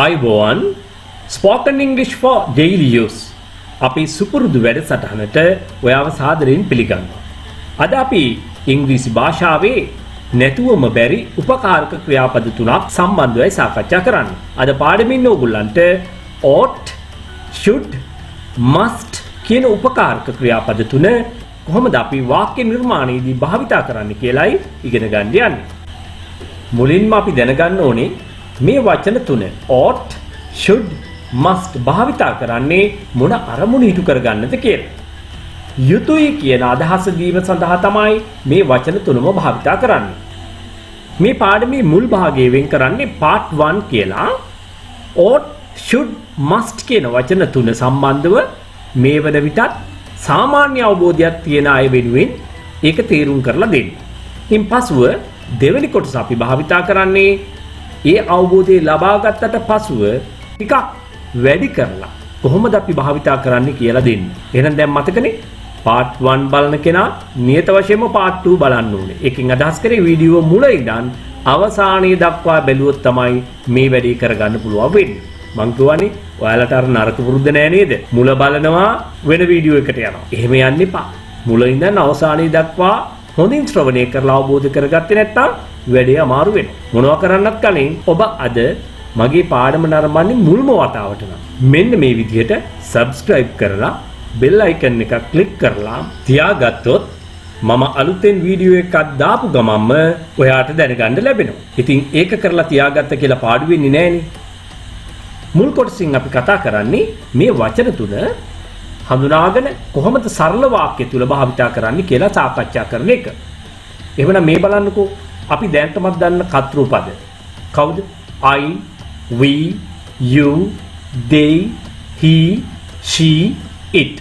Hi Spoken English for Daily Use. අපි සුපුරුදු වැඩසටහනට ඔයාව සාදරයෙන් පිළිගන්නවා. අද අපි ඉංග්‍රීසි භාෂාවේ නැතුවම බැරි උපකාරක ක්‍රියාපද තුනක් සම්බන්ධවයි සාකච්ඡා කරන්නේ. අද පාඩමින් ඕගොල්ලන්ට ought, should, must කියන උපකාරක ක්‍රියාපද තුන කොහොමද අපි වාක්‍ය නිර්මාණයේදී භාවිතා කරන්න කියලායි ඉගෙන ගන්න යන්නේ. මුලින්ම අපි දැනගන්න ඕනේ මේ වචන තුන ought, should, must භාවිතා කරන්නේ මොන අරමුණ ඉටු කරගන්නද කියලා. යුතුයි කියන අදහස දීම සඳහා තමයි මේ වචන තුනම භාවිතා කරන්නේ. මේ පාඩමේ මුල් භාගයේ වෙන් කරන්නේ part 1 කියලා. ought, should, must කියන වචන තුන සම්බන්ධව මේ වන විටත් සාමාන්‍ය අවබෝධයක් තියෙන අය වෙනුවෙන් ඒක තේරුම් කරලා දෙන්න. ඉන් පසුව දෙවෙනි කොටස අපි භාවිතා කරන්නේ ඒ අවබෝධය ලබා ගත්තට පසුව ටිකක් වැඩි කරලා කොහොමද අපි භාවිතා කරන්නේ කියලා දෙන්න. එහෙනම් දැන් මතකනේ part 1 බලන කෙනා නියත වශයෙන්ම part 2 බලන්න ඕනේ. ඒකෙන් අදහස් කරේ වීඩියෝ මුල ඉඳන් අවසානයේ දක්වා බැලුවොත් තමයි මේ වැඩේ කරගන්න පුළුවන් වෙන්නේ. මං කියවනේ ඔයාලට අර නරක පුරුද්ද නෑ නේද? මුල බලනවා වෙන වීඩියෝ එකට යනවා. එහෙම යන්න එපා. මුල ඉඳන් අවසානයේ දක්වා හොඳින් ශ්‍රවණය කරලා අවබෝධ කරගත්තේ නැත්නම් වැඩේ අමාරු වෙනවා. මොනවා කරන්නත් කලින් ඔබ අද මගේ පාඩම නරඹන්නේ මුල්ම වතාවට නම් මෙන්න මේ විදිහට subscribe කරලා bell icon එක click කරලා තියාගත්තොත් මම අලුතෙන් වීඩියෝ එකක් දාපු ගමන්ම ඔයාට දැනගන්න ලැබෙනවා. ඉතින් ඒක කරලා තියාගත්ත කියලා පාඩු වෙන්නේ නෑනේ. මුල් කොටසින් අපි කතා කරන්නේ මේ වචන තුන හඳුනාගෙන කොහොමද සරල වාක්‍ය තුල භාවිතා කරන්නේ කියලා සාකච්ඡා කරන එක. එහෙනම් මේ බලන්නකෝ අපි දැනටමත් දන්න කර්තෘ පද. කවුද? I, we, you, they, he, she, it.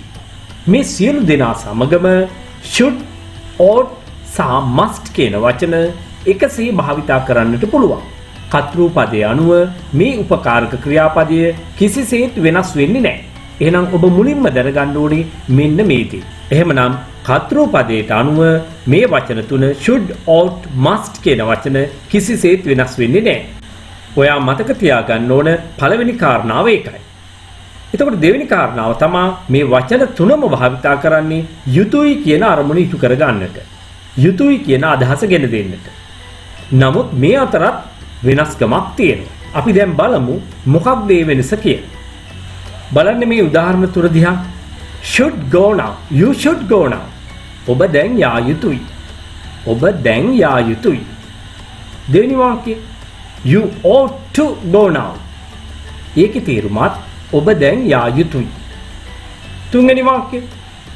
මේ සියලු දෙනා සමගම should, ought, සහ must කියන වචන එකසේ භාවිතා කරන්නට පුළුවන්. කර්තෘ පදයේ අනුව මේ උපකාරක ක්‍රියාපදය කිසිසේත් වෙනස් වෙන්නේ නැහැ. එහෙනම් ඔබ මුලින්ම දැනගන්න ඕනේ මෙන්න මේ දේ. එහෙමනම් කර්තෘ පදයට අනුව මේ වචන තුන should, ought, must කියන වචන කිසිසේත් වෙනස් වෙන්නේ නැහැ. ඔයා මතක තියාගන්න ඕන පළවෙනි කාරණාව ඒකයි. එතකොට දෙවෙනි කාරණාව තමයි මේ වචන තුනම භාවිතා කරන්නේ යුතුයි කියන අරමුණ ඉටු කරගන්නට. යුතුයි කියන අදහස ගෙන දෙන්නට. නමුත් මේ අතරත් වෙනස්කමක් තියෙනවා. අපි දැන් බලමු මොකක්ද මේ වෙනස කියලා. බලන්න මේ උදාහරණ තුන දිහා. should go now. You should go now. ඔබ දැන් යා යුතුයි. ඔබ දැන් යා යුතුයි. දෙවෙනි වාක්‍යය you ought to go now. ඒකේ තේරුමත් ඔබ දැන් යා යුතුයි. තුන්වෙනි වාක්‍යය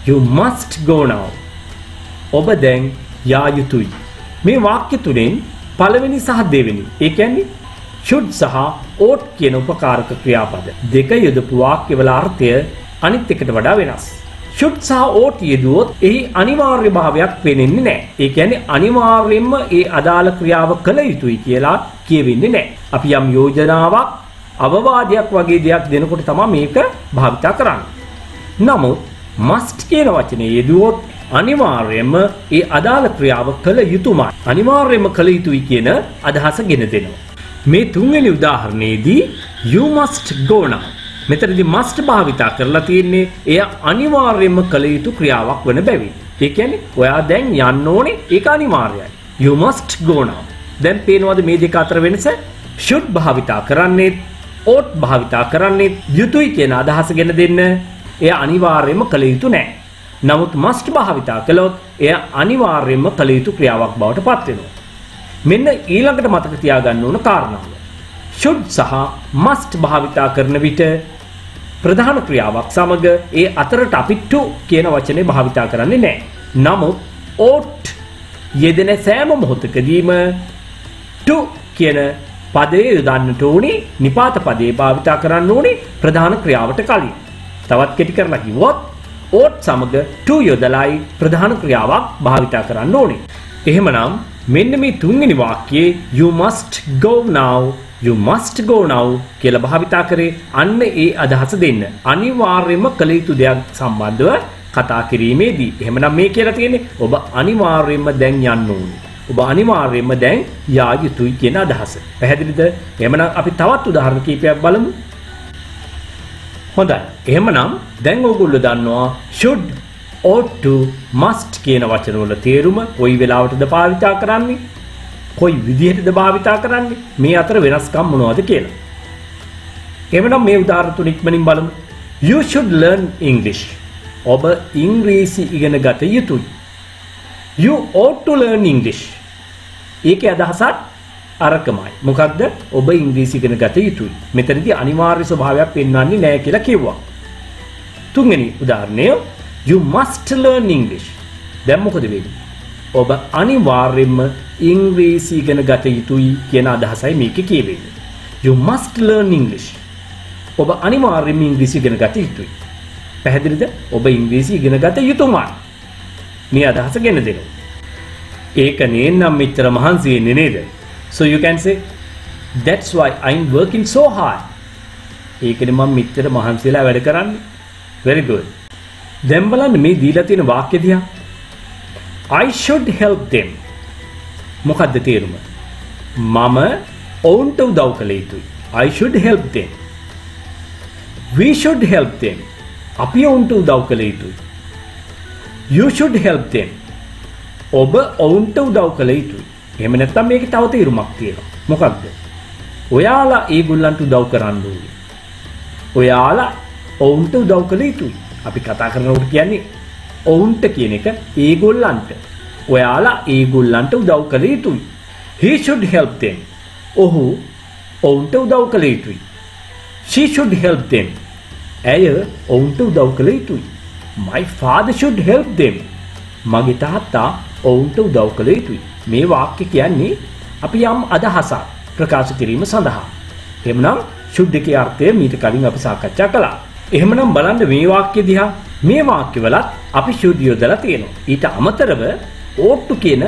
you must go now. ඔබ දැන් යා යුතුයි. මේ වාක්‍ය තුනෙන් පළවෙනි සහ දෙවෙනි ඒ කියන්නේ should සහ ought කියන උපකාරක ක්‍රියාපද දෙක යොදපු වාක්‍යවල අර්ථය අනිත් එකට වඩා වෙනස්. should සහ ought යෙදුවොත් එහි අනිවාර්ය භාවයක් පේන්නේ නැහැ. ඒ කියන්නේ අනිවාර්යයෙන්ම ඒ අදාළ ක්‍රියාව කළ යුතුයි කියලා කියවෙන්නේ නැහැ. අපි යම් යෝජනාවක් අවවාදයක් වගේ දෙයක් දෙනකොට තමයි මේක භාවිතා කරන්නේ. නමුත් must කියන වචනේ යෙදුවොත් අනිවාර්යයෙන්ම ඒ අදාළ ක්‍රියාව කළ යුතුමයි. අනිවාර්යයෙන්ම කළ යුතුයි කියන අදහස ගෙන දෙනවා. මේ තුන්වෙනි උදාහරණයේදී you must go now. මෙතනදී must භාවිතා කරලා තියෙන්නේ එය අනිවාර්යයෙන්ම කළ යුතු ක්‍රියාවක් වන බැවින්. ඒ කියන්නේ ඔයා දැන් යන්න ඕනේ ඒක අනිවාර්යයි. You must go now. දැන් පේනවද මේ දෙක අතර වෙනස? should භාවිතා කරන්නේ ought භාවිතා කරන්නේ යුතුයි කියන අදහස ගෙන දෙන්න එය අනිවාර්යයෙන්ම කළ යුතු නැහැ. නමුත් must භාවිතා කළොත් එය අනිවාර්යයෙන්ම කළ යුතු ක්‍රියාවක් බවට පත් වෙනවා. මෙන්න ඊළඟට මතක තියාගන්න ඕන කාරණාව. should සහ must භාවිතා කරන විට ප්‍රධාන ක්‍රියාවක් සමග ඒ අතරට අපි to කියන වචනේ භාවිතා කරන්නේ නැහැ. නමුත් ought යෙදෙන සෑම මොහොතකදීම to කියන පදයේ යොදන්නට ඕනේ නිපාත පදයේ භාවිතා කරන්න ඕනේ ප්‍රධාන ක්‍රියාවට කලින්. තවත් කෙටි කරලා කිව්වොත් ought සමග to යොදලායි ප්‍රධාන ක්‍රියාවක් භාවිතා කරන්න ඕනේ. එහෙමනම් මෙන්න මේ තුන්වෙනි වාක්‍යයේ you must go now, you must go now කියලා භාවිතා කරේ අන්න ඒ අදහස දෙන්න. අනිවාර්යයෙන්ම කළ යුතු දෙයක් සම්බන්ධව කතා කිරීමේදී. එහෙමනම් මේ කියලා තියෙන්නේ ඔබ අනිවාර්යයෙන්ම දැන් යන්න ඕනේ. ඔබ අනිවාර්යයෙන්ම දැන් යා යුතුයි කියන අදහස. පැහැදිලිද? එහෙමනම් අපි තවත් උදාහරණ කීපයක් බලමු. හොඳයි. එහෙමනම් දැන් ඕගොල්ලෝ දන්නවා should, ought to, must කියන වචන වල තේරුම කොයි වෙලාවටද භාවිතා කරන්නේ? කොයි විදිහටද භාවිතා කරන්නේ? මේ අතර වෙනස්කම් මොනවද කියලා. එහෙමනම් මේ උදාහරණ තුන ඉක්මනින් බලමු. You should learn English. ඔබ ඉංග්‍රීසි ඉගෙන ගත යුතුයි. You ought to learn English. ඒකේ අදහසත් අරකමයි. මොකක්ද? ඔබ ඉංග්‍රීසි ඉගෙන ගත යුතුයි. මෙතනදී අනිවාර්ය ස්වභාවයක් පෙන්වන්නේ නැහැ කියලා කිව්වා. තුන්වෙනි උදාහරණය You must learn English. දැන් මොකද වෙන්නේ? ඔබ අනිවාර්යයෙන්ම ඉංග්‍රීසි ඉගෙන ගත යුතුයි කියන අදහසයි මේකේ කියවෙන්නේ. You must learn English. ඔබ අනිවාර්යයෙන්ම ඉංග්‍රීසි ඉගෙන ගත යුතුයි. පැහැදිලිද? ඔබ ඉංග්‍රීසි ඉගෙන ගත යුතුමයි. මේ අදහස ගෙන දෙනවා. ඒක නේනම් මෙච්චර මහන්සි වෙන්නේ නේද? So you can say that's why I'm working so hard. ඒකනේ මම මෙච්චර මහන්සි වෙලා වැඩ කරන්නේ. Very good. දැන් බලන්න මේ දීලා තියෙන වාක්‍ය දිහා. I should help them. මොකද්ද තේරුම? මම ඔවුන්ට උදව් කළ යුතුයි. I should help them. We should help them. අපි ඔවුන්ට උදව් කළ යුතුයි. You should help them. ඔබ ඔවුන්ට උදව් කළ යුතුයි. එහෙම නැත්නම් මේකේ තව තේරුමක් තියෙනවා. මොකක්ද? ඔයාලා ඒගොල්ලන්ට උදව් කරන්න ඕනේ. ඔයාලා ඔවුන්ට උදව් කළ යුතුයි. අපි කතා කරනකොට කියන්නේ ඔවුන්ට කියන එක ඒගොල්ලන්ට. ඔයාලා ඒගොල්ලන්ට උදව් කළ යුතුයි. He should help them. ඔහු ඔවුන්ට උදව් කළ යුතුයි. She should help them. ඇය ඔවුන්ට උදව් කළ යුතුයි. My father should help them. මගේ තාත්තා ඔවුන්ට උදව් කළ යුතුයි. මේ වාක්‍ය කියන්නේ අපි යම් අදහසක් ප්‍රකාශ කිරීම සඳහා. එහෙමනම් should එකේ අර්ථය මීට කලින් අපි සාකච්ඡා කළා. එහෙමනම් බලන්න මේ වාක්‍ය දිහා. මේ වාක්‍යවලත් අපි should යොදලා තියෙනවා. ඊට අමතරව ought to කියන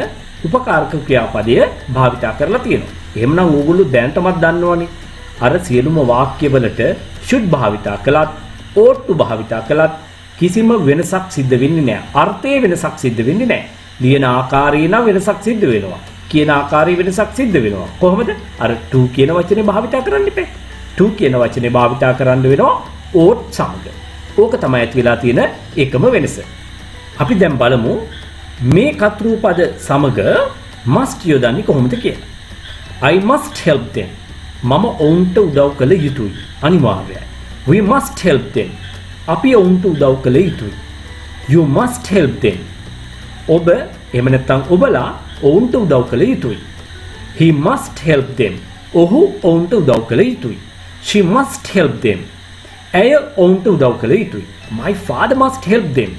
උපකාරක ක්‍රියාපදය භාවිතා කරලා තියෙනවා. එහෙමනම් ඕගොල්ලෝ දැනටමත් දන්නවනේ. අර සියලුම වාක්‍යවලට should භාවිතා කළත් ought to භාවිතා කළත් කිසිම වෙනසක් සිද්ධ වෙන්නේ නැහැ. අර්ථයේ වෙනසක් සිද්ධ වෙන්නේ නැහැ. ලියන ආකාරයේ නම් වෙනසක් සිද්ධ වෙනවා. කියන ආකාරයේ වෙනසක් සිද්ධ වෙනවා. කොහොමද? අර to කියන වචනේ භාවිතා කරන්න එපා. to කියන වචනේ භාවිතා කරන්න වෙනවා ought සමග. ඕක තමයි ඇති වෙලා තියෙන එකම වෙනස. අපි දැන් බලමු මේ කතෘ පද සමග must යොදන්නේ කොහොමද කියලා. I must help them. මම ඔවුන්ට උදව් කළ යුතුයි. අනිවාර්යයි. We must help them. අපි ඔවුන්ට උදව් කළ යුතුයි. You must help them. ඔබ එහෙම නැත්නම් ඔබලා ඔවුන්ට උදව් කළ යුතුයි. He must help them. ඔහු ඔවුන්ට උදව් කළ යුතුයි. She must help them. ඇය ඔවුන්ට උදව් කළ යුතුයි. My father must help them.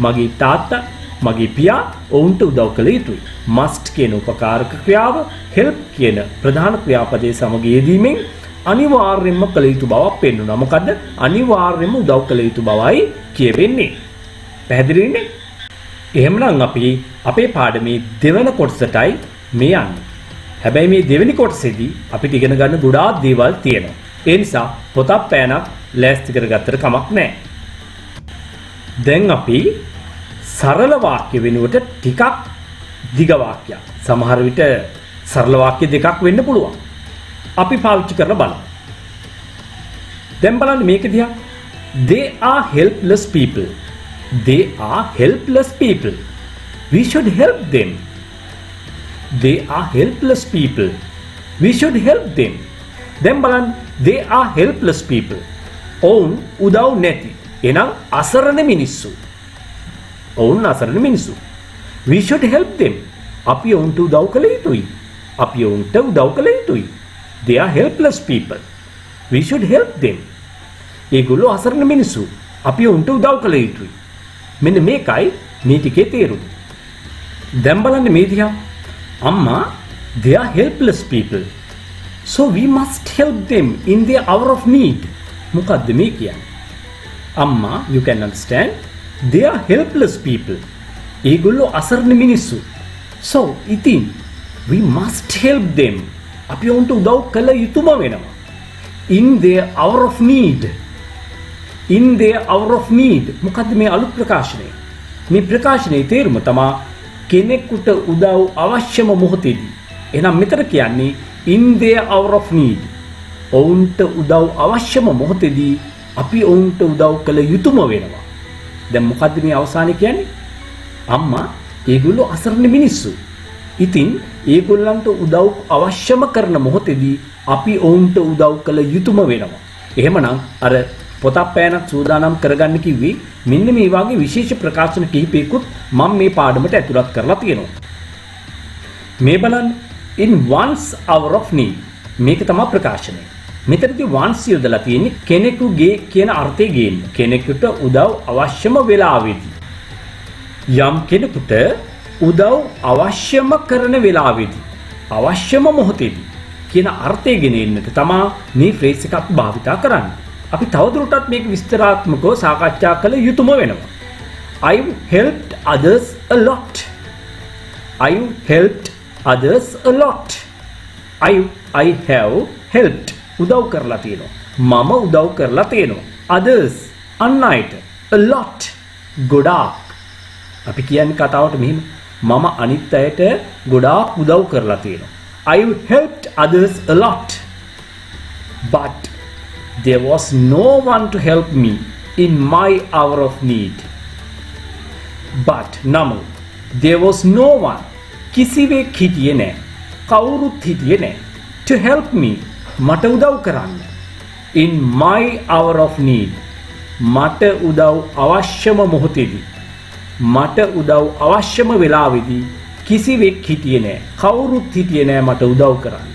මගේ තාත්තා මගේ පියා ඔවුන්ට උදව් කළ යුතුයි. must කියන උපකාරක ක්‍රියාව help කියන ප්‍රධාන ක්‍රියාපදයේ සමග යෙදීමෙන් අනිවාර්යයෙන්ම කළ යුතු බවක් පෙන්වනවා. මොකද්ද? අනිවාර්යයෙන්ම උදව් කළ යුතු බවයි කියවෙන්නේ. පැහැදිලිනේ? එහෙමනම් අපි අපේ පාඩමේ දෙවන කොටසටයි මේ යන්නේ. හැබැයි මේ දෙවෙනි කොටසේදී අපිට ඉගෙන ගන්න ගොඩාක් දේවල් තියෙනවා. ඒ නිසා පොතක් පෑනක් ලෑස්ති කරගත්තට කමක් නැහැ. දැන් අපි සරල වාක්‍ය වෙනුවට ටිකක් දිග වාක්‍යයක්. සමහර විට සරල වාක්‍ය දෙකක් වෙන්න පුළුවන්. අපි පාවිච්චි කරලා බලමු. දැන් බලන්න මේක දිහා. They are helpless people. They are helpless people. We should help them. They are helpless people. We should help them. දැන් බලන්න they are helpless people. ඔවුන් උදව් නැති. එනම් අසරණ මිනිස්සු. ඔවුන් අසරණ මිනිස්සු. We should help them. අපි ඔවුන්ට උදව් කළ යුතුයි. අපි ඔවුන්ට උදව් කළ යුතුයි. They are helpless people. We should help them. ඒගොල්ලෝ අසරණ මිනිස්සු. අපි ඔවුන්ට උදව් කළ යුතුයි. මෙන්න මේකයි මේ ටිකේ තේරුම. දැන් බලන්න මේ දිහා. අම්මා they are helpless people. So we must help them in their hour of need. මොකද්ද මේ කියන්නේ? අම්මා you can understand they are helpless people. ඒගොල්ලෝ අසරණ මිනිස්සු. So ඉතින් we must help them. අපි ඔවුන්ට උදව් කළ යුතුම වෙනවා. In their hour of need. In their hour of need. මොකද්ද මේ අලුත් ප්‍රකාශනය? මේ ප්‍රකාශනයේ තේරුම තමයි කෙනෙකුට උදව් අවශ්‍යම මොහොතේදී. එහෙනම් මෙතන කියන්නේ in their hour of need. ඔවුන්ට උදව් අවශ්‍යම මොහොතේදී අපි ඔවුන්ට උදව් කළ යුතුම වෙනවා. දැන් මොකද්ද මේ අවසානයේ කියන්නේ? අම්මා ඒගොල්ලෝ අසරණ මිනිස්සු. ඉතින් ඒගොල්ලන්ට උදව් අවශ්‍යම කරන මොහොතේදී අපි ඔවුන්ට උදව් කළ යුතුම වෙනවා. එහෙමනම් අර පොතක් පෑනක් සූදානම් කරගන්න කිව්වේ මෙන්න මේ වගේ විශේෂ ප්‍රකාශන කිහිපයකුත් මම මේ පාඩමට ඇතුළත් කරලා තියෙනවා. මේ බලන්න in one's hour of need මේක තමයි ප්‍රකාශනය. මෙතනදී once යොදලා තියෙන්නේ කෙනෙකුගේ කියන අර්ථය ගේන්න. කෙනෙකුට උදව් අවශ්‍යම වෙලාවෙදී. යම් කෙනෙකුට උදව් අවශ්‍යම කරන වෙලාවෙදී අවශ්‍යම මොහොතේදී කියන අර්ථය ගෙනෙන්නට තමයි මේ ෆ්‍රේස් එක අපි භාවිතා කරන්නේ. අපි තවදුරටත් මේක විස්තරාත්මකව සාකච්ඡා කළ යුතුම වෙනවා. I've helped others a lot. I've helped others a lot. I have helped උදව් කරලා තියෙනවා. මම උදව් කරලා තියෙනවා. others අන් අයට a lot ගොඩාක්. අපි කියන්නේ කතාවට මෙහෙම මම අනිත් අයට ගොඩාක් උදව් කරලා තියෙනවා. I've helped others a lot. But there was no one to help me in my hour of need. But නමුත් there was no one කිසිවෙක් හිටියේ නැහැ. කවුරුත් හිටියේ නැහැ. To help me මට උදව් කරන්න. In my hour of need මට උදව් අවශ්‍යම මොහොතේදී මට උදව් අවශ්‍යම වෙලාවෙදී කිසිවෙක් හිටියේ නැහැ. කවුරුත් හිටියේ නැහැ මට උදව් කරන්න.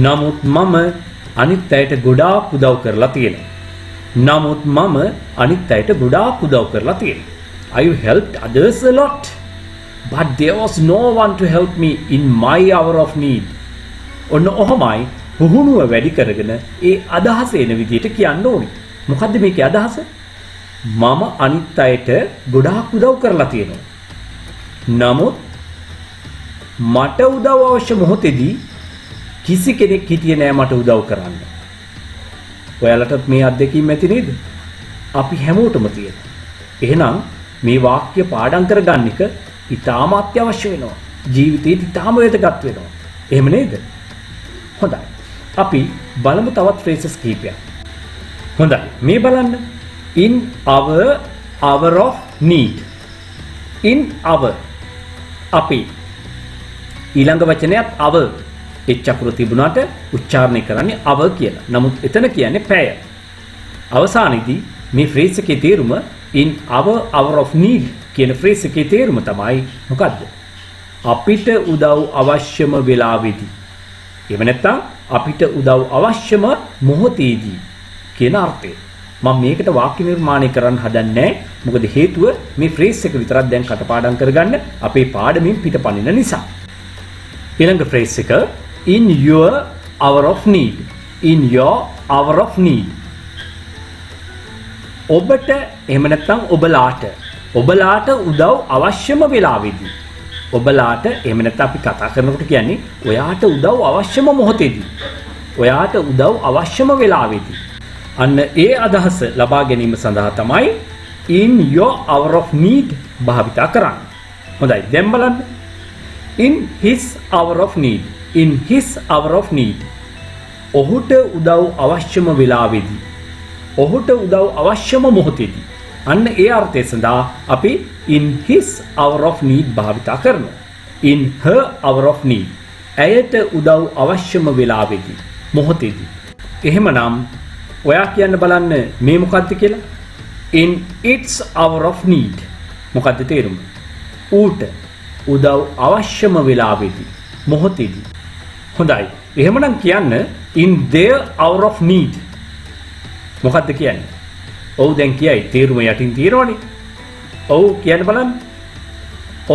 නමුත් මම අනිත් අයට ගොඩාක් උදව් කරලා තියෙනවා. නමුත් මම අනිත් අයට ගොඩාක් උදව් කරලා තියෙනවා. I helped others a lot. But there was no one to help me in my hour of need. ඔන්න ඔහොමයි පුහුණුව වැඩි කරගෙන ඒ අදහස එන විදිහට කියන්න ඕනේ. මොකද්ද මේකේ අදහස? මම අනිත් අයට ගොඩාක් උදව් කරලා තියෙනවා. නමුත් මට උදව් අවශ්‍ය මොහොතේදී කිසි කෙනෙක් හිටියේ නෑ මට උදව් කරන්න. ඔයාලටත් මේ අත්දැකීම් ඇති නේද? අපි හැමෝටම තියෙනවා. එහෙනම් මේ වාක්‍ය පාඩම් කරගන්න එක ඉතාම අත්‍යවශ්‍ය වෙනවා. ජීවිතේට ඉතාම වැදගත් වෙනවා. එහෙම නේද? හොඳයි. අපි බලමු තවත් ෆ්‍රේසස් කිහිපයක්. හොඳයි. මේ බලන්න. In our hour of need. In our අපි ඊළඟ වචනයත් our එච්චකුරු තිබුණාට උච්චාරණය කරන්නේ our කියලා. නමුත් එතන කියන්නේ පැය. අවසානයේදී මේ ෆ්‍රේස් එකේ තේරුම in our hour of need කියන ෆ්‍රේස් එකේ තේරුම තමයි මොකද්ද? අපිට උදව් අවශ්‍යම වෙලාවෙදී. එහෙම නැත්නම් අපිට උදව් අවශ්‍යම මොහොතේදී කියන අර්ථය. මම මේකට වාක්‍ය නිර්මාණය කරන්න හදන්නේ නැහැ. මොකද හේතුව මේ ෆ්‍රේස් එක විතරක් දැන් කටපාඩම් කරගන්න අපේ පාඩමින් පිටපනින නිසා. ඊළඟ ෆ්‍රේස් එක in your hour of need. In your hour of need. ඔබට එහෙම නැත්නම් ඔබලාට උදව් අවශ්‍යම වෙලාවෙදී. ඔබලාට එහෙම නැත්නම් අපි කතා කරනකොට කියන්නේ ඔයාට උදව් අවශ්‍යම මොහොතේදී. ඔයාට උදව් අවශ්‍යම වෙලාවෙදී. අන්න ඒ අදහස ලබා ගැනීම සඳහා තමයි in your hour of need භාවිතා කරන්නේ. හොඳයි දැන් බලන්න. In his hour of need. In his hour of need. ඔහුට උදව් අවශ්‍යම වෙලාවෙදී. ඔහුට උදව් අවශ්‍යම මොහොතේදී. අන්න ඒ අර්ථය සඳහා අපි in his hour of need භාවිතා කරනවා. In her hour of need. ඇයට උදව් අවශ්‍යම වෙලාවෙදී මොහොතේදී. එහෙමනම් ඔයා කියන්න බලන්න මේ මොකක්ද කියලා? In its hour of need. මොකක්ද තේරුම? ඌට උදව් අවශ්‍යම වෙලාවෙදී මොහොතේදී. හොඳයි. එහෙමනම් කියන්න in their hour of need. මොකක්ද කියන්නේ? ඔව් දැන් කියයි තේරුම යටින් තියෙනවනේ. ඔව් කියන්න බලන්න.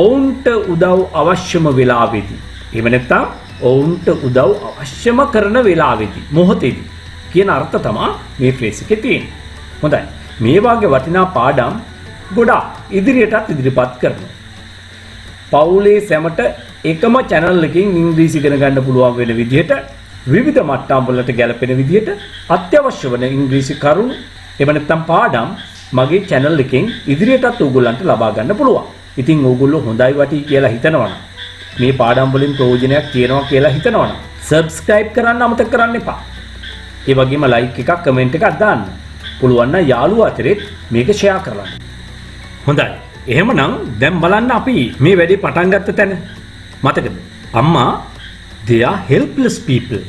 ඔවුන්ට උදව් අවශ්‍යම වෙලාවෙදී. එහෙම නැත්නම් ඔවුන්ට උදව් අවශ්‍යම කරන වෙලාවෙදී මොහොතේදී කියන අර්ථ තමයි මේ ෆ්‍රේස් එකේ තියෙන්නේ. හොඳයි. මේ වාගේ වටිනා පාඩම් ගොඩාක් ඉදිරියටත් ඉදිරිපත් කරනවා. පවුලේ සැමට එකම channel එකකින් ඉංග්‍රීසි ඉගෙන ගන්න පුළුවන් වෙන විදිහට විවිධ මට්ටම් වලට ගැලපෙන විදිහට අත්‍යවශ්‍ය වන ඉංග්‍රීසි කරුණු එහෙම නැත්නම් පාඩම් මගේ channel එකෙන් ඉදිරියටත් ඕගොල්ලන්ට ලබා ගන්න පුළුවන්. ඉතින් ඕගොල්ලෝ හොඳයි වටි කියලා හිතනවනම් මේ පාඩම් වලින් ප්‍රයෝජනයක් තියෙනවා කියලා හිතනවනම් subscribe කරන්න අමතක කරන්න එපා. ඒ වගේම like එකක් comment එකක් දාන්න. පුළුවන් නම් යාළුවෝ අතරෙත් මේක share කරන්න. හොඳයි. එහෙමනම් දැන් බලන්න අපි මේ වැඩේ පටන් ගත්ත තැන. මතකද? අම්මා they are helpless people.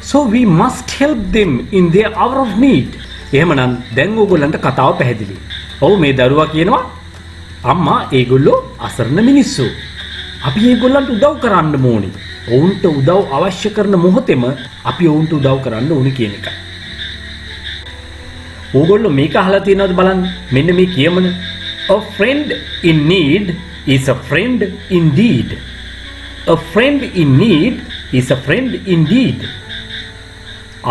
So we must help them in their hour of need. එහෙමනම් දැන් ඕගොල්ලන්ට කතාව පැහැදිලි. ඔව් මේ දරුවා කියනවා අම්මා ඒගොල්ලෝ අසරණ මිනිස්සු. අපි ඒගොල්ලන්ට උදව් කරන්න ඕනේ. ඔවුන්ට උදව් අවශ්‍ය කරන මොහොතේම අපි ඔවුන්ට උදව් කරන්න ඕනේ කියන එක. ඕගොල්ලෝ මේක අහලා තියෙනවද බලන්න. මෙන්න මේ කියමන. A friend in need is a friend indeed. A friend in need is a friend indeed.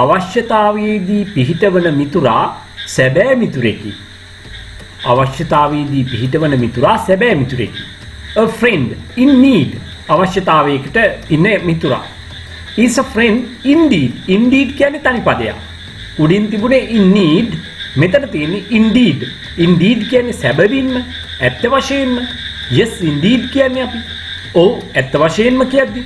අවශ්‍යතාවයේදී පිහිටවන මිතුරා සැබෑ මිතුරෙකි. අවශ්‍යතාවයේදී පිහිටවන මිතුරා සැබෑ මිතුරෙකි. A friend in need අවශ්‍යතාවයකට ඉන්න මිතුරා is a friend indeed. Indeed කියන්නේ තනි පදයක්. උඩින් තිබුණේ in need, මෙතන තියෙන්නේ indeed. Indeed කියන්නේ සැබවින්ම, ඇත්ත වශයෙන්ම. Yes indeed කියන්නේ අපි. ඔව් ඇත්ත වශයෙන්ම කියද්දි.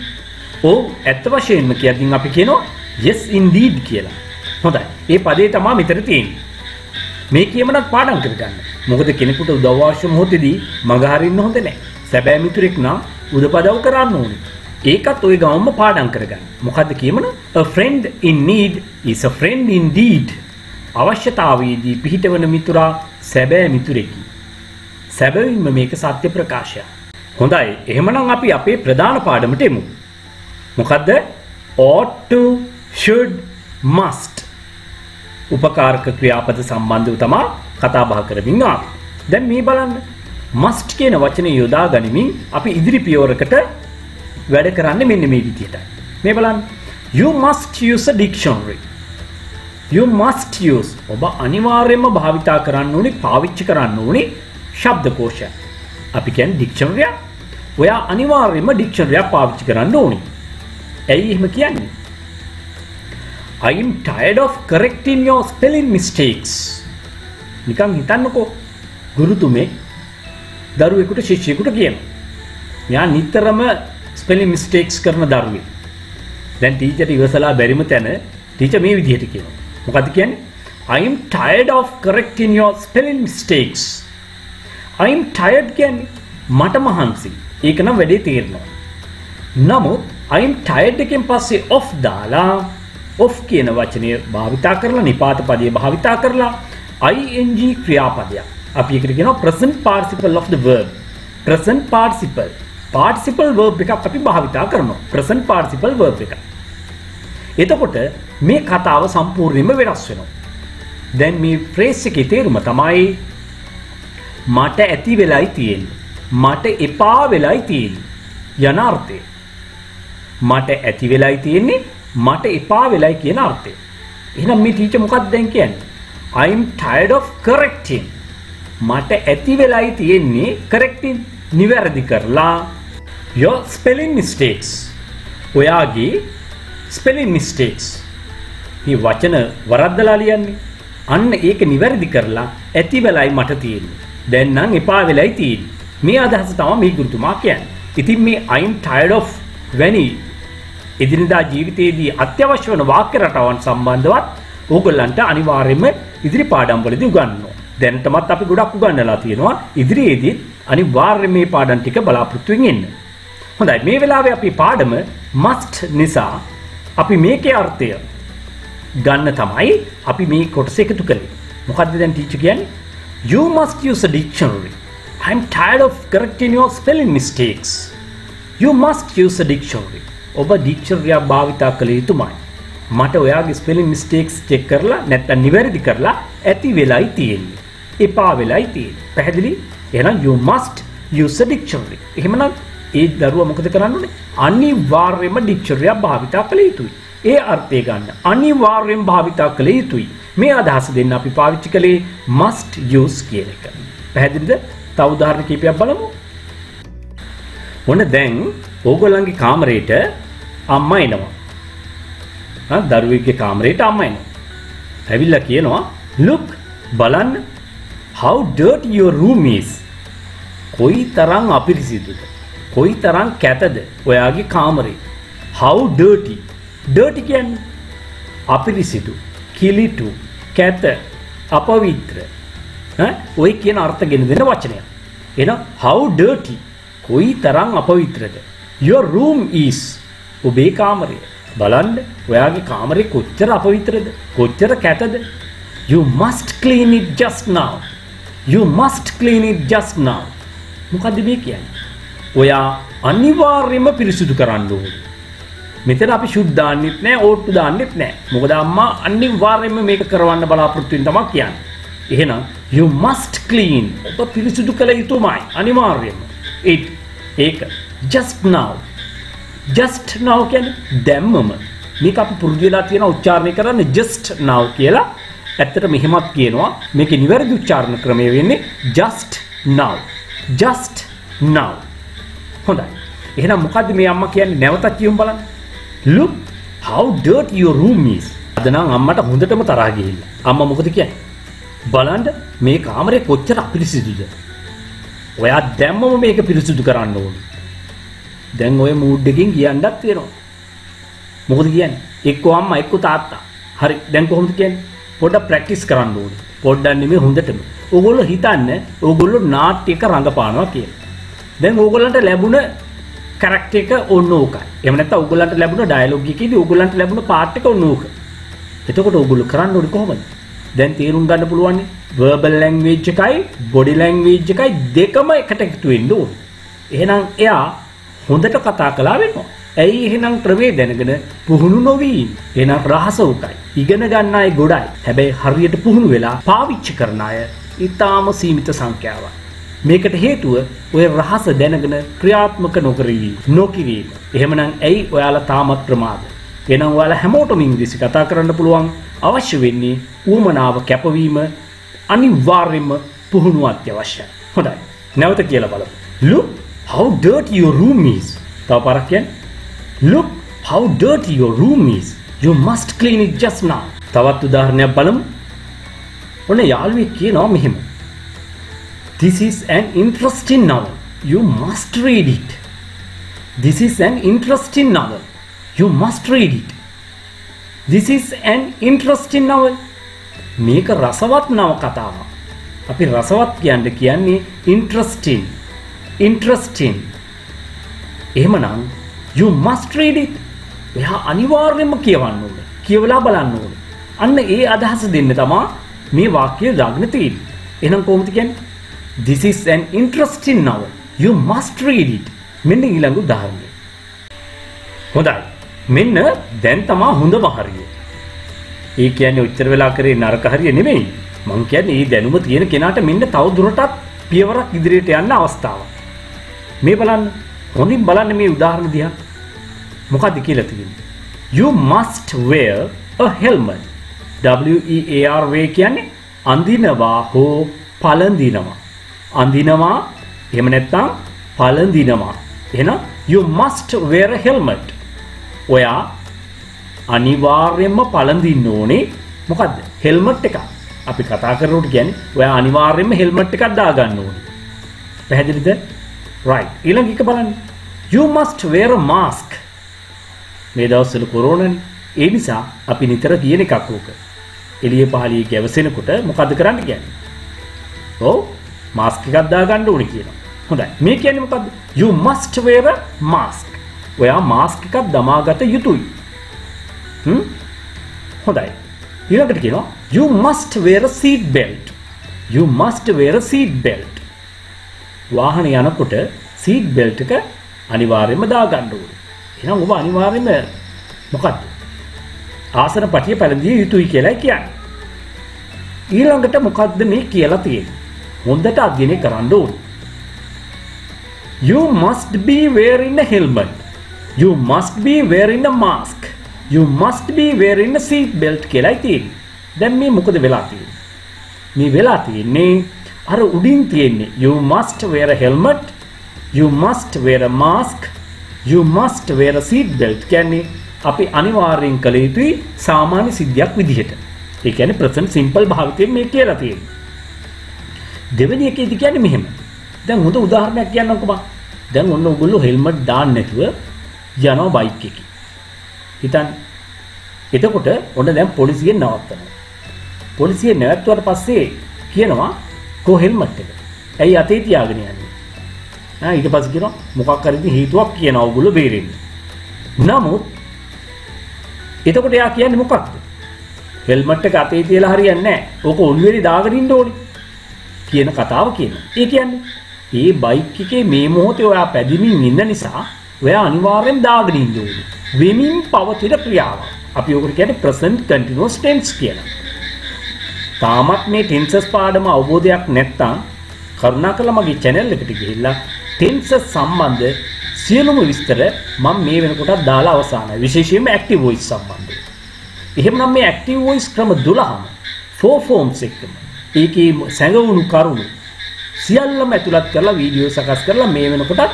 ඔව් ඇත්ත වශයෙන්ම කියද්දි අපි කියනවා yes indeed කියලා. හොඳයි. මේ පදේ තමයි මෙතන තියෙන්නේ. මේ කියමනක් පාඩම් කරගන්න. මොකද කෙනෙකුට උදව් අවශ්‍ය මොහොතේදී මඟ හරින්න හොඳ නැහැ. සැබෑ මිතුරෙක් නම් උදපදව් කරන්න ඕනේ. ඒකත් ওই ගමම පාඩම් කරගන්න. මොකද්ද කියමන? A friend in need is a friend indeed. අවශ්‍යතාවයේදී පිහිටවන මිතුරා සැබෑ මිතුරෙකි. සැබවින්ම මේක සත්‍ය ප්‍රකාශයක්. හොඳයි. එහෙමනම් අපි අපේ ප්‍රධාන පාඩමට එමු. මොකද්ද? ought to, should, must. උපකාරක ක්‍රියාපද සම්බන්ධව තමයි කතා බහ කරමින් ආවේ. දැන් මේ බලන්න. must කියන වචනේ යොදා ගනිමින් අපි ඉදිරි පියවරකට වැඩ කරන්නේ මෙන්න මේ විදිහටයි. මේ බලන්න. You must use a dictionary. You must use. ඔබ අනිවාර්යයෙන්ම භාවිතා කරන්න ඕනේ, පාවිච්චි කරන්න ඕනේ ශබ්දකෝෂය. අපි කියන්නේ dictionary. ඔයා අනිවාර්යයෙන්ම dictionary පාවිච්චි කරන්න ඕනේ. ඇයි එහෙම කියන්නේ? I am tired of correcting your spelling mistakes. නිකන් හිතන්නකෝ ගුරුතුමේ දරුවෙකුට ශිෂ්‍යයෙකුට කියනවා. මෙයා නිතරම spelling mistakes කරන දරුවෙක්. දැන් ටීචර් ඉවසලා බැරිම තැන ටීචර් මේ විදිහට කියනවා. මොකද්ද කියන්නේ? I am tired of correcting your spelling mistakes. I am tired කියන්නේ මට මහන්සි. ඒක නම් වැඩේ තේරෙනවා. නමුත් I am tired එකෙන් පස්සේ of දාලා of කියන වචනය භාවිතා කරලා නිපාත පදයේ භාවිතා කරලා ing ක්‍රියාපදයක්. අපි ඒකට කියනවා present participle of the verb. present participle. participle verb එකක් අපි භාවිතා කරනවා. present participle verb එක. එතකොට මේ කතාව සම්පූර්ණයෙන්ම වෙනස් වෙනවා. දැන් මේ phrase එකේ තේරුම තමයි මට ඇති වෙලයි තියෙන්නේ. මට එපා වෙලයි තියෙන්නේ. යන අර්ථය. මට ඇති වෙලයි තියෙන්නේ, මට එපා වෙලයි කියන අර්ථය. එහෙනම් මේ ටීචර් මොකක්ද දැන් කියන්නේ? I am tired of correcting. මට ඇති වෙලයි තියෙන්නේ correcting නිවැරදි කරලා your spelling mistakes. ඔයාගේ spelling mistakes. මේ වචන වරද්දලා ලියන්නේ. අන්න ඒක නිවැරදි කරලා ඇති වෙලයි මට තියෙන්නේ. දැන් නම් එපා වෙලයි තියෙන්නේ. මේ අදහස තමයි මේ ගුරුතුමා කියන්නේ. ඉතින් මේ I am tired of වැනි එදිනදා ජීවිතයේදී අත්‍යවශ්‍ය වන වාක්‍ය රටාවන් සම්බන්ධවත් ඕගොල්ලන්ට අනිවාර්යයෙන්ම ඉදිරි පාඩම් වලදී උගන්වනවා. දැනටමත් අපි ගොඩක් උගන්වලා තියෙනවා. ඉදිරියේදී අනිවාර්යයෙන් මේ පාඩම් ටික බලාපොරොත්තු වෙමින් ඉන්න. හොඳයි. මේ වෙලාවේ අපි පාඩම must නිසා අපි මේකේ අර්ථය ගන්න තමයි අපි මේ කොටස එකතු කළේ. මොකද්ද දැන් ටීචර් කියන්නේ? You must use a dictionary. I am tired of correcting your spelling mistakes. You must use a dictionary. ඔබ ඩික්ෂනරි එක භාවිතා කළ යුතුමයි. මට ඔයාගේ ස්පෙලිං මිස්ටේක්ස් චෙක් කරලා නැත්නම් නිවැරදි කරලා ඇති වෙලයි තියෙන්නේ. එපා වෙලයි තියෙන්නේ. පැහැදිලි? එහෙනම් you must use a dictionary. එහෙමනම් ඒ දරුවා මොකද කරන්න ඕනේ? අනිවාර්යයෙන්ම ඩික්ෂනරි එක භාවිතා කළ යුතුයි. ඒ අර්ථය ගන්න. අනිවාර්යයෙන් භාවිතා කළ යුතුයි. මේ අදහස දෙන්න අපි පාවිච්චි කළේ must use කියන එක. පැහැදිලිද? තව උදාහරණ කිහිපයක් බලමු. මොන දැන් ඕගොල්ලන්ගේ කාමරේට අම්මා එනවා. දරුවෙක්ගේ කාමරේට අම්මා එනවා. ඇවිල්ලා කියනවා look බලන්න how dirty your room is. කොයි තරම් අපිරිසිදුද? කොයි තරම් කැතද ඔයාගේ කාමරේ? How dirty. dirty කියන්නේ අපිරිසිදු, කිලිටු, කැත, අපවිත්‍ර. ඔය කියන අර්ථ ගෙන දෙන වචනයක්. එහෙනම් how dirty කොයි තරම් අපවිත්‍රද? Your room is ඔබේ කාමරය. බලන්න ඔයාගේ කාමරේ කොච්චර අපවිත්‍රද? කොච්චර කැතද? You must clean it just now. You must clean it just now. මොකද්ද මේ කියන්නේ? ඔයා අනිවාර්යයෙන්ම පිරිසිදු කරන්න ඕනේ. මෙතන අපි ෂුඩ් දාන්නෙත් නැහැ, ඕට්ටු දාන්නෙත් නැහැ. මොකද අම්මා අනිවාර්යයෙන්ම මේක කරවන්න බලාපොරොත්තු වෙන තමයි කියන්නේ. එහෙනම් you must clean. ඔබ පිරිසිදු කළ යුතුමයි අනිවාර්යයෙන්ම. ඒක just now. just now කියන්නේ දැම්මම. මේක අපි පුරුදු වෙලා තියෙන උච්චාරණය කරන්නේ just now කියලා. ඇත්තට මෙහෙමත් කියනවා. මේකේ නිවැරදි උච්චාරණ ක්‍රමය වෙන්නේ just now. just now. හොඳයි. එහෙනම් මොකද්ද මේ අම්මා කියන්නේ? නැවතත් කියමු බලන්න. Look how dirty your room is. අද නම් අම්මට හොඳටම තරහා ගිහිල්ලා. අම්මා මොකද කියන්නේ? බලන්න මේ කාමරේ කොච්චර අපිරිසිදුද? ඔයා දැම්මම මේක පිරිසිදු කරන්න ඕනේ. දැන් ඔය මූඩ් එකකින් කියන්නත් වෙනවා. මොකද කියන්නේ? එක්ක අම්මා එක්ක තාත්තා. හරි. දැන් කොහොමද කියන්නේ? පොඩ්ඩක් ප්‍රැක්ටිස් කරන්න ඕනේ. පොඩ්ඩක් නෙමෙයි හොඳටම. ඕගොල්ලෝ හිතන්නේ ඕගොල්ලෝ නාට්‍යයක රඟපානවා කියලා. දැන් ඕගොල්ලන්ට ලැබුණ කැරක්ටර් එක ඕන ඕකයි. එහෙම නැත්නම් ඕගොල්ලන්ට ලැබුණ ඩයලොග් එකේදී ඕගොල්ලන්ට ලැබුණ පාර්ට් එක ඕන ඕක. එතකොට ඕගොල්ලෝ කරන්න ඕනේ කොහොමද? දැන් තේරුම් ගන්න පුළුවන් නේ. verbal language එකයි body language එකයි දෙකම එකට එකතු වෙන්න ඕනේ. එහෙනම් එයා හොඳට කතා කළා වෙනවා. ඇයි එහෙනම් ක්‍රමේ දැනගෙන පුහුණු නොවි? එහෙනම් රහස උකයි. ඉගෙන ගන්න අය ගොඩයි. හැබැයි හරියට පුහුණු වෙලා පාවිච්චි කරන අය ඊටාම සීමිත සංඛ්‍යාවක්. මේකට හේතුව ඔය රහස දැනගෙන ක්‍රියාත්මක නොකිරීම. එහෙමනම් ඇයි ඔයාලා තාමත් ප්‍රමාද? එහෙනම් ඔයාලා හැමෝටම ඉංග්‍රීසි කතා කරන්න පුළුවන්. අවශ්‍ය වෙන්නේ ඌමනාව කැපවීම අනිවාර්යයෙන්ම පුහුණුව අත්‍යවශ්‍යයි. හොඳයි. නැවත කියලා බලමු. Look how dirty your room is. තව පාරක් කියන්න. Look how dirty your room is. You must clean it just now. තවත් උදාහරණයක් බලමු. ඔන්න යාළුවෙක් කියනවා මෙහෙම. This is an interesting novel. You must read it. This is an interesting novel. You must read it. This is an interesting novel. මේක රසවත් නවකතාවක්. අපි රසවත් කියන්නේ interesting. interesting. එහෙමනම් you must read it. එයා අනිවාර්යයෙන්ම කියවන්න ඕනේ. කියවලා බලන්න ඕනේ. අන්න ඒ අදහස දෙන්න තමයි මේ වාක්‍යය දාගෙන තියෙන්නේ. එහෙනම් කොහොමද කියන්නේ? This is an interesting novel. You must read it. මෙන්න ඊළඟ උදාහරණය. හොඳයි. මෙන්න දැන් තමයි හොඳම හරිය. ඒ කියන්නේ උත්තර වෙලා කරේ නරක හරිය නෙමෙයි. මං කියන්නේ මේ දැනුම තියෙන කෙනාට මෙන්න තව දුරටත් පියවරක් ඉදිරියට යන්න අවස්ථාවක්. මේ බලන්න. හොඳින් බලන්න මේ උදාහරණ දිහා. මොකක්ද කියලා තියෙන්නේ? You must wear a helmet. WEAR way කියන්නේ අඳිනවා හෝ පළඳිනවා. අඳිනවා එහෙම නැත්නම් පළඳිනවා. එහෙනම් you must wear a helmet. ඔයා අනිවාර්යයෙන්ම පළඳින්න ඕනේ මොකද්ද? හෙල්මට් එකක්. අපි කතා කරනකොට කියන්නේ ඔයා අනිවාර්යයෙන්ම හෙල්මට් එකක් දාගන්න ඕනේ. පැහැදිලිද? right. ඊළඟ එක බලන්න. You must wear a mask. මේ දවස්වල කොරෝනානේ. ඒ නිසා අපි නිතර කියන එකක් ඕක. එළිය පහළිය ගැවසෙනකොට මොකද්ද කරන්න කියන්නේ? ඔව් මාස්ක් එකක් දාගන්න ඕනේ කියනවා. හොඳයි. මේ කියන්නේ මොකද්ද? You must wear a mask. ඔයා මාස්ක් එකක් දමාගත යුතුයි. හොඳයි. ඊළඟට කියනවා you must wear a seat belt. You must wear a seat belt. වාහනේ යනකොට seat belt එක අනිවාර්යයෙන්ම දාගන්න ඕනේ. එහෙනම් ඔබ අනිවාර්යයෙන්ම මොකද්ද? ආසන පටිය පැළඳිය යුතුයි කියලා කියන්නේ. ඊළඟට මොකද්ද මේ කියලා තියෙන්නේ? හොඳට අධ්‍යයනය කරන්න ඕනේ. You must be wearing a helmet. You must be wearing a mask. You must be wearing a seat belt කියලායි තියෙන්නේ. දැන් මේ මොකද වෙලා තියෙන්නේ? මේ වෙලා තියෙන්නේ අර උඩින් තියෙන්නේ you must wear a helmet. You must wear a mask. You must wear a seat belt කියන්නේ අපි අනිවාර්යෙන් කළ යුතුයි සාමාන්‍ය සිද්ධියක් විදිහට. ඒ කියන්නේ present simple භාවිතයෙන් මේ කියලා තියෙන්නේ. දෙවෙනි එකේදී කියන්නේ මෙහෙම. දැන් හොඳ උදාහරණයක් කියන්නම්කෝ බං. දැන් ඔන්න ඔයගොල්ලෝ හෙල්මට් දාන්න නැතුව යනවා බයික් එකේ. හිතන්න. එතකොට ඔන්න දැන් පොලිසියෙන් නවත්තනවා. පොලිසියෙන් නැවතුවාට පස්සේ කියනවා කො හෙල්මට් එක. ඇයි අතේ තියාගෙන යන්නේ? ඊට පස්සේ කියනවා මොකක් හරි හේතුවක් කියනවා ඔයගොල්ලෝ බේරෙන්න. නමුත් එතකොට එයා කියන්නේ මොකක්ද? හෙල්මට් එක අතේ තියලා හරියන්නේ නැහැ. ඕක ඔළුවේදී දාගෙන ඉන්න ඕනේ. කියන කතාව කියනවා. ඒ කියන්නේ මේ බයික් එකේ මේ මොහොතේ ඔයා පැදිමින් ඉන්න නිසා ඔයා අනිවාර්යෙන් දාගෙන ඉන්න ඕනේ. වෙමින් පවතින ක්‍රියාව. අපි ඔකට කියන්නේ present continuous tense කියලා. තාමත් මේ tenses පාඩම අවබෝධයක් නැත්නම් කරුණාකරලා මගේ channel එකට ගිහිල්ලා tenses සම්බන්ධ සියලුම විස්තර මම මේ වෙනකොටත් දාලා අවසానයි. විශේෂයෙන්ම active voice සම්බන්ධව. එහෙමනම් මේ active voice ක්‍රම 12ම four forms එකම ඒකේ සැඟවුණු කරුණු සියල්ලම ඇතුළත් කරලා වීඩියෝ සකස් කරලා මේ වෙනකොටත්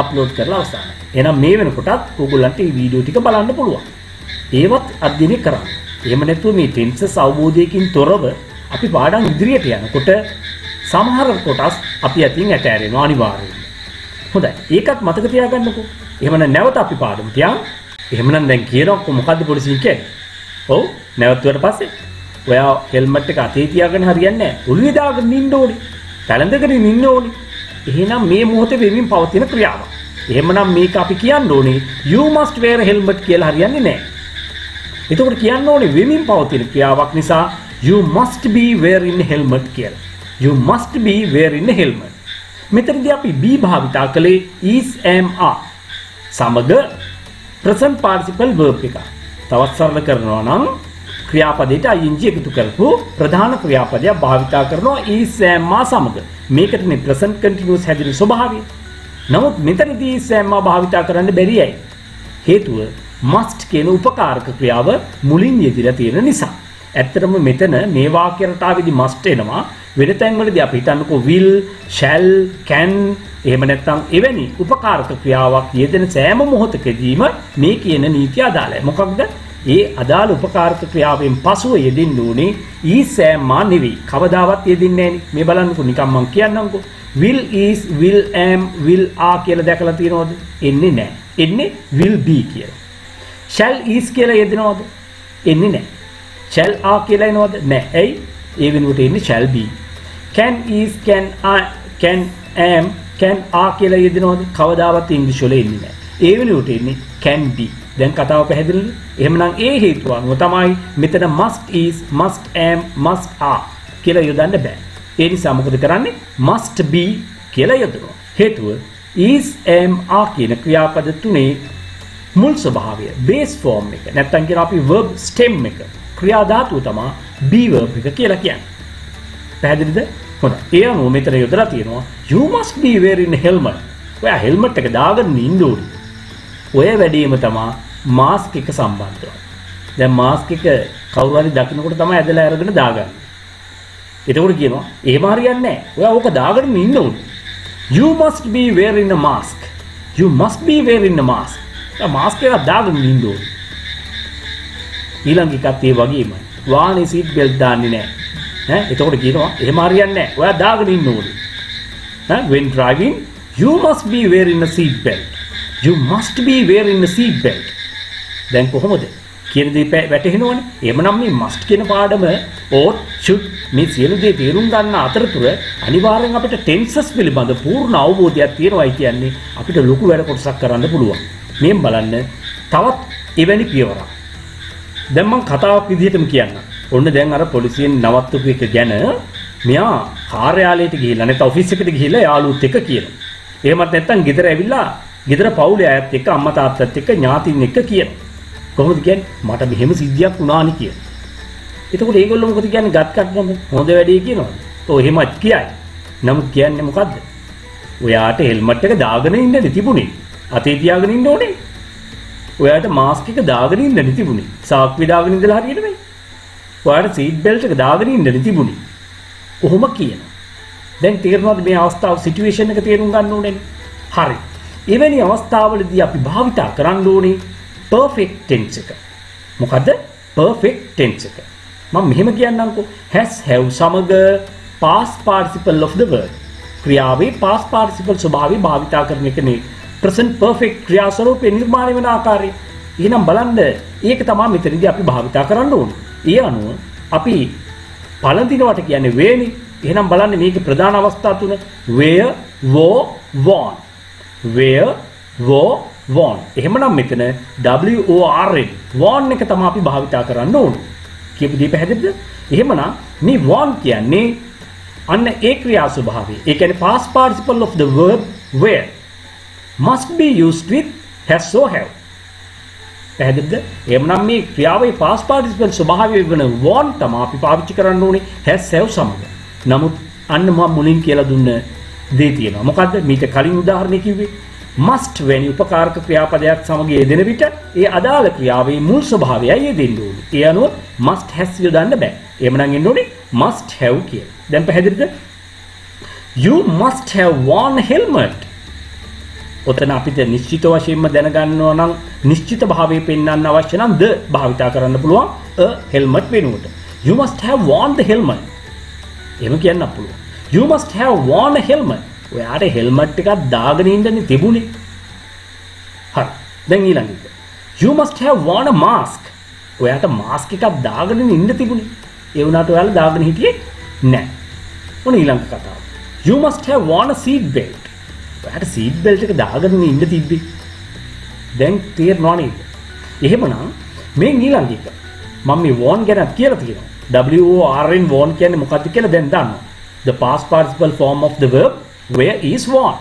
අප්ලෝඩ් කරලා අවසానයි. එහෙනම් මේ වෙනකොටත් ඕගොල්ලන්ට මේ වීඩියෝ ටික බලන්න පුළුවන්. ඒවත් අධ්‍යයනය කරන්න. එහෙම නැත්නම් මේ tenses අවබෝධයකින් තොරව අපි පාඩම් ඉදිරියට යනකොට සමහර කොටස් අපි අතින් ඇතෑරෙනවා අනිවාර්යයෙන්. හොඳයි. ඒකත් මතක තියාගන්නකෝ. එහෙමනම් නැවත අපි පාඩම තියමු. එහෙමනම් දැන් කියනකො මොකද්ද පොලිසියෙන් කියන්නේ? ඔව් නැවතුවට පස්සේ ඔයා හෙල්මට් එක අතේ තියාගෙන හරියන්නේ නැහැ. ඔළුවේ දාගෙන ඉන්න ඕනේ. තැලඳගෙන ඉන්න ඕනේ. එහෙනම් මේ මොහොතේ වෙමින් පවතින ක්‍රියාවක්. එහෙමනම් මේක අපි කියන්න ඕනේ you must wear a helmet කියලා හරියන්නේ නැහැ. එතකොට කියන්න ඕනේ වෙමින් පවතින ක්‍රියාවක් නිසා you must be wearing a helmet කියලා. You must be wearing a helmet. මෙතනදී අපි be භාවිතා කළේ is am are සමග present participle verb එක. තවත් සරල කරනවා නම් ක්‍රියාපදයට ing එකතු කරපු ප්‍රධාන ක්‍රියාපදයක් භාවිතා කරනවා is am are සමග. මේකටනේ present continuous හැදෙන ස්වභාවය. නමුත් මෙතනදී is am are භාවිතා කරන්න බැරි ඇයි? හේතුව must කියන උපකාරක ක්‍රියාව මුලින් යෙදিলা තියෙන නිසා. ඇත්තටම මෙතන මේ වාක්‍ය රටාවේදී must එනවා. වෙන තැන්වලදී අපි හිතන්නකෝ will, shall, can එහෙම නැත්නම් එවැනි උපකාරක ක්‍රියාවක් යෙදෙන සෑම මොහොතකදීම මේ කියන නීතිය අදාළයි. මොකක්ද? ඒ අදාළ උපකාරක ක්‍රියාවෙන් පසුව යෙදෙන්න ඕනේ is am are නෙවෙයි. කවදාවත් යෙදෙන්නේ නැහැ. මේ බලන්නකෝ නිකන් මම කියන්නම්කෝ. will is, will am, will are කියලා දැකලා තියෙනවද? එන්නේ නැහැ. එන්නේ will be කියලා. shall is කියලා යෙදෙනවද? එන්නේ නැහැ. shall are කියලා එනවද? නැහැ. ඇයි? ඒ වෙනුවට එන්නේ shall be. can is, can are, can am, can are කියලා යෙදෙනවද? කවදාවත් ඉංග්‍රීසි වල එන්නේ නැහැ. ඒ වෙනුවට එන්නේ can be. දැන් කතාව පැහැදිලිද? එහෙමනම් ඒ හේතුව අනුව තමයි මෙතන must is, must am, must are කියලා යොදන්න බෑ. ඒ නිසා මොකද කරන්නේ? must be කියලා යොදනවා. හේතුව is, am, are කියන ක්‍රියාපද තුනේ මුල් ස්වභාවය base form එක. නැත්තම් කියන අපි verb stem එක. ක්‍රියා ධාතුව තමයි be verb එක කියලා කියන්නේ. පැහැදිලිද? හොඳයි. ඒ අනුව මෙතන යොදලා තියෙනවා you must be wearing a helmet. ඔයා හෙල්මට් එක දාගෙන ඉන්න ඕනේ. ඔය වැඩේම තමයි මාස්ක් එක සම්බන්ධව. දැන් මාස්ක් එක කවුරු හරි දකින්නකොට තමයි ඇදලා අරගෙන දාගන්නේ. එතකොට කියනවා එහෙම හරියන්නේ නැහැ. ඔයා ඕක දාගෙන ඉන්න ඕනේ. You must be wearing a mask. You must be wearing a mask. Mask එක දාගෙන ඉන්න ඕනේ. ඊළඟ එකත් ඒ වගේමයි. වාහනේ සීට් බෙල්ට් දාන්නේ නැහැ. එතකොට කියනවා එහෙම හරියන්නේ නැහැ. ඔයා දාගෙන ඉන්න ඕනේ. When driving you must be wearing a seat belt. You must be wearing a seat belt. දැන් කොහොමද? කියන දේ වැටහෙනවනේ. එහෙමනම් මේ must කියන පාඩම or should මේ සියලු දේ තේරුම් ගන්න අතරතුර අනිවාර්යෙන් අපිට tenses පිළිබඳ පූර්ණ අවබෝධයක් තියෙනවායි කියන්නේ අපිට ලොකු වැඩ කොටසක් කරන්න පුළුවන්. මෙන් බලන්න තවත් එවැනි පියවරක්. දැන් මම කතාවක් විදිහටම කියන්නම්. ඔන්න දැන් අර පොලිසියෙන් නවත්තපු එක ගැන මෙයා කාර්යාලයට ගිහිල්ලා නැත්නම් ඔෆිස් එකට ගිහිල්ලා යාළුවොත් එක්ක කියනවා. එහෙමත් නැත්නම් ගෙදර ඇවිල්ලා ගෙදර පවුලේ අයත් එක්ක අම්මා තාත්තත් එක්ක ඥාතින් එක්ක කියනවා. කොහොමද කියන්නේ? මට මෙහෙම සිද්ධියක් වුණානේ කියලා. එතකොට ඒගොල්ලෝ මොකද කියන්නේ? ගත්කටම හොඳ වැඩේ කියනවාද? ඔව් එහෙමත් කියයි. නමුත් කියන්නේ මොකද්ද? ඔයාට හෙල්මට් එක දාගෙන ඉන්නනේ තිබුණේ. අතේ තියාගෙන ඉන්න ඕනේ. ඔයාට මාස්ක් එක දාගෙන ඉන්නනේ තිබුණේ. සාක්කුවේ දාගෙන ඉඳලා හරියට නෙමෙයි. ඔයාට සීට් බෙල්ට් එක දාගෙන ඉන්නනේ තිබුණේ. කොහොම කියනවා. දැන් තේරෙනවද මේ අවස්ථාව සිටුේෂන් එක තේරුම් ගන්න ඕනේ? හරි. එවැනි අවස්ථාවලදී අපි භාවිතා කරන්න ඕනේ perfect tense එක. මොකද්ද? perfect tense එක. මම මෙහෙම කියන්නම්කෝ. has have සමග past participle of the word. ක්‍රියාවේ past participle ස්වභාවය භාවිතා කරන එකනේ present perfect ක්‍රියා ස්වරූපේ නිර්මාණය වෙන ආකාරය. එහෙනම් බලන්න ඒක තමයි මෙතනදී අපි භාවිතා කරන්න ඕනේ. ඒ අනුව අපි පළඳිනවට කියන්නේ වේනේ. එහෙනම් බලන්න මේකේ ප්‍රධාන අවස්ථා තුන where, wo, won. where, wo, won. එහෙමනම් මෙතන WORN won එක තමයි අපි භාවිතා කරන්න ඕනේ. කියපු දේ පැහැදිලිද? එහෙමනම් මේ won කියන්නේ අන්න ඒ ක්‍රියා ස්වභාවය. ඒ කියන්නේ past participle of the verb where must be used with has or have. පැහැදිලිද? එහෙමනම් මේ ක්‍රියාවේ past participle ස්වභාවය වෙන won තමයි අපි පාවිච්චි කරන්න ඕනේ has have සමග. නමුත් අන්න මම මුලින් කියලා දුන්න දේ තියෙනවා. මොකද්ද? මීට කලින් උදාහරණය කිව්වේ must වැනි උපකාරක ක්‍රියාපදයක් සමග යෙදෙන විට ඒ අදාළ ක්‍රියාවේ මුල් ස්වභාවයයි යෙදෙන්න ඕනේ. ඒ අනුව must has යොදන්න බෑ. එහෙමනම් එන්න ඕනේ must have කියලා. දැන් පැහැදිලිද? You must have worn a helmet. ඔතන අපිට නිශ්චිත වශයෙන්ම දැනගන්නවා නම් නිශ්චිත භාවයේ පෙන්වන්න අවශ්‍ය නම් the භාවිතා කරන්න පුළුවන් a helmet වෙනුවට. You must have worn the helmet. එහෙම කියන්න පුළුවන්. You must have worn a helmet. ඔයාට හෙල්මට් එකක් දාගෙන ඉඳන්නේ තිබුණේ. හරි. දැන් ඊළඟ එක. You must have worn a mask. ඔයාට මාස්ක් එකක් දාගෙන ඉන්න තිබුණේ. ඒ වුණාට ඔයාලා දාගෙන හිටියේ නැහැ. මොන ඊළඟ කතාව. You must have worn a seat belt. ඔයාට seat belt එක දාගෙන ඉන්න තිබ්බේ. දැන් තේරෙනව නේද? එහෙමනම් මේ ඊළඟ එක. මම මේ worn ගැන කියලා තියෙනවා. WORN worn කියන්නේ මොකක්ද කියලා දැන් දන්නවා. The past participle form of the verb where is worn.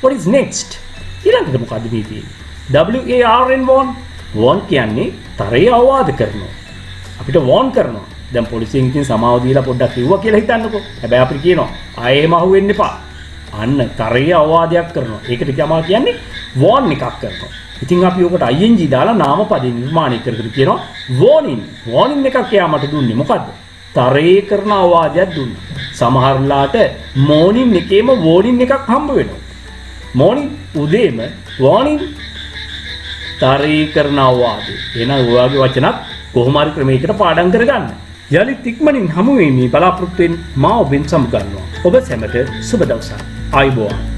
What is next? ඊළඟට මොකද්ද මේ තියෙන්නේ? WARN worn. worn කියන්නේ තරයේ අවවාද කරනවා. අපිට warn කරනවා. දැන් පොලිසියෙන් ඉතින් සමාව දීලා පොඩ්ඩක් කිව්වා කියලා හිතන්නකෝ. හැබැයි අපිට කියනවා ආයෙම අහුවෙන්න එපා. අන්න තරයේ අවවාදයක් කරනවා. ඒකට කියන්නේ warn එකක් කරනවා. ඉතින් අපි ඔකට ing දාලා නාමපදේ නිර්මාණය කරගෙන කියනවා warning. warning එකක් යාමට දුන්නේ මොකද්ද? තරයේ කරන අවවාදයක් දුන්නා. සමහරලාට morning එකේම warning එකක් හම්බ වෙනවා. morning උදේම warning තරයේ කරන අවවාදේ. එහෙනම් ඔයාගේ වචනත් කොහොම හරි ක්‍රමයකට පාඩම් කරගන්න. යලිත් ඉක්මනින් හමු වෙමි බලාපොරොත්තු වෙන මා ඔබෙන් සමු ගන්නවා. ඔබ සැමට සුබ දවසක්. ආයුබෝවන්.